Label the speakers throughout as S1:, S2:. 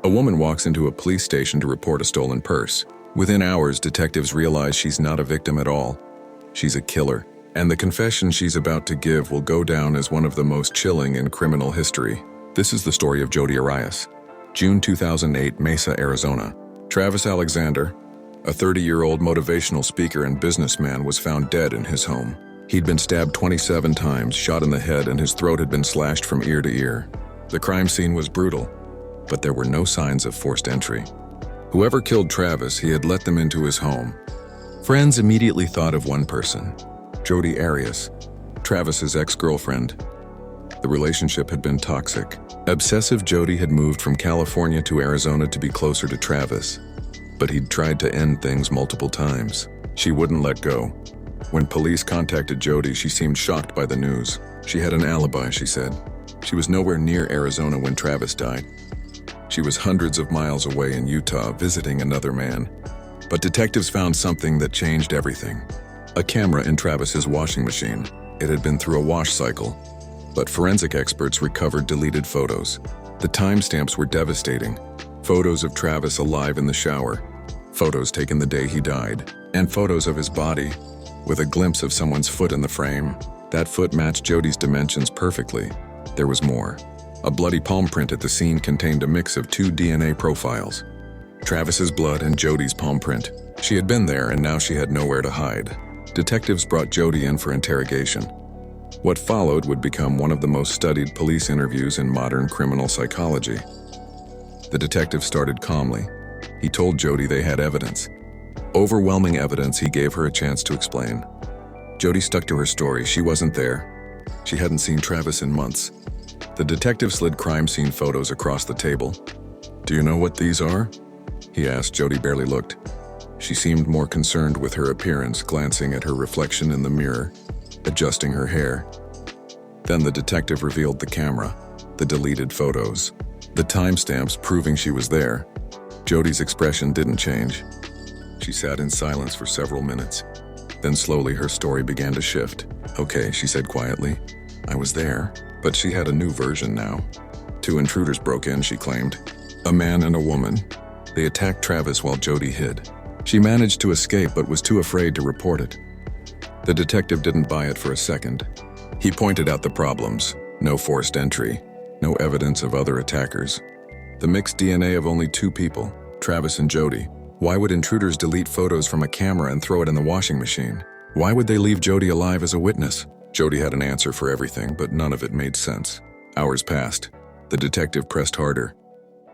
S1: A woman walks into a police station to report a stolen purse. Within hours, detectives realize she's not a victim at all. She's a killer, and the confession she's about to give will go down as one of the most chilling in criminal history. This is the story of Jodi Arias. June 2008, Mesa, Arizona. Travis Alexander, a 30-year-old motivational speaker and businessman, was found dead in his home. He'd been stabbed 27 times, shot in the head, and his throat had been slashed from ear to ear. The crime scene was brutal, but there were no signs of forced entry. Whoever killed Travis, he had let them into his home. Friends immediately thought of one person, Jodi Arias, Travis's ex-girlfriend. The relationship had been toxic. Obsessive Jodi had moved from California to Arizona to be closer to Travis, but he'd tried to end things multiple times. She wouldn't let go. When police contacted Jodi, she seemed shocked by the news. She had an alibi, she said. She was nowhere near Arizona when Travis died. She was hundreds of miles away in Utah visiting another man. But detectives found something that changed everything. A camera in Travis's washing machine. It had been through a wash cycle, but forensic experts recovered deleted photos. The timestamps were devastating. Photos of Travis alive in the shower, photos taken the day he died, and photos of his body, with a glimpse of someone's foot in the frame. That foot matched Jodi's dimensions perfectly. There was more. A bloody palm print at the scene contained a mix of two DNA profiles, Travis's blood and Jodi's palm print. She had been there, and now she had nowhere to hide. Detectives brought Jodi in for interrogation. What followed would become one of the most studied police interviews in modern criminal psychology. The detective started calmly. He told Jodi they had evidence. Overwhelming evidence. He gave her a chance to explain. Jodi stuck to her story. She wasn't there. She hadn't seen Travis in months. The detective slid crime scene photos across the table. "Do you know what these are?" he asked. Jodi barely looked. She seemed more concerned with her appearance, glancing at her reflection in the mirror, adjusting her hair. Then the detective revealed the camera, the deleted photos, the timestamps proving she was there. Jodi's expression didn't change. She sat in silence for several minutes. Then slowly her story began to shift. "Okay," she said quietly. "I was there." But she had a new version now. Two intruders broke in, she claimed. A man and a woman. They attacked Travis while Jodi hid. She managed to escape but was too afraid to report it. The detective didn't buy it for a second. He pointed out the problems. No forced entry. No evidence of other attackers. The mixed DNA of only two people, Travis and Jodi. Why would intruders delete photos from a camera and throw it in the washing machine? Why would they leave Jodi alive as a witness? Jodi had an answer for everything, but none of it made sense. Hours passed. The detective pressed harder.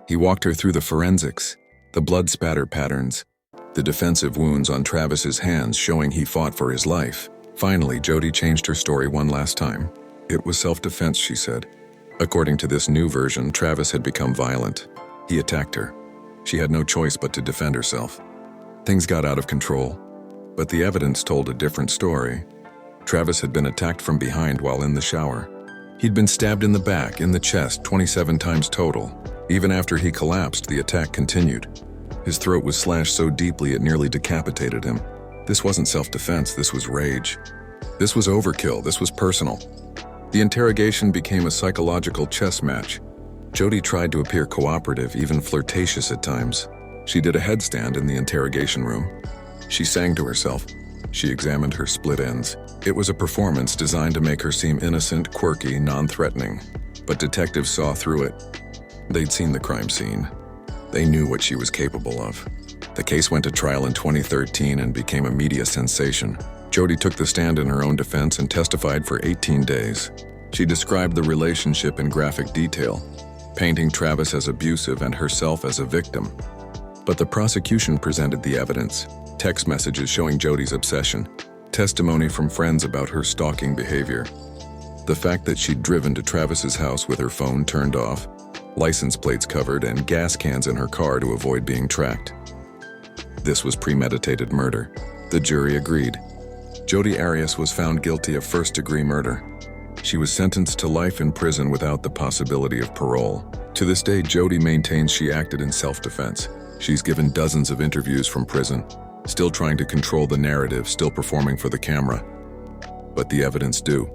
S1: He walked her through the forensics, the blood spatter patterns, the defensive wounds on Travis's hands showing he fought for his life. Finally, Jodi changed her story one last time. It was self-defense, she said. According to this new version, Travis had become violent. He attacked her. She had no choice but to defend herself. Things got out of control, but the evidence told a different story. Travis had been attacked from behind while in the shower. He'd been stabbed in the back, in the chest, 27 times total. Even after he collapsed, the attack continued. His throat was slashed so deeply it nearly decapitated him. This wasn't self-defense, this was rage. This was overkill, this was personal. The interrogation became a psychological chess match. Jodi tried to appear cooperative, even flirtatious at times. She did a headstand in the interrogation room. She sang to herself. She examined her split ends. It was a performance designed to make her seem innocent, quirky, non-threatening. But detectives saw through it. They'd seen the crime scene. They knew what she was capable of. The case went to trial in 2013 and became a media sensation. Jodi took the stand in her own defense and testified for 18 days. She described the relationship in graphic detail, painting Travis as abusive and herself as a victim. But the prosecution presented the evidence. Text messages showing Jodi's obsession, testimony from friends about her stalking behavior, the fact that she'd driven to Travis's house with her phone turned off, license plates covered, and gas cans in her car to avoid being tracked. This was premeditated murder. The jury agreed. Jodi Arias was found guilty of first-degree murder. She was sentenced to life in prison without the possibility of parole. To this day, Jodi maintains she acted in self-defense. She's given dozens of interviews from prison, still trying to control the narrative, still performing for the camera. But the evidence do.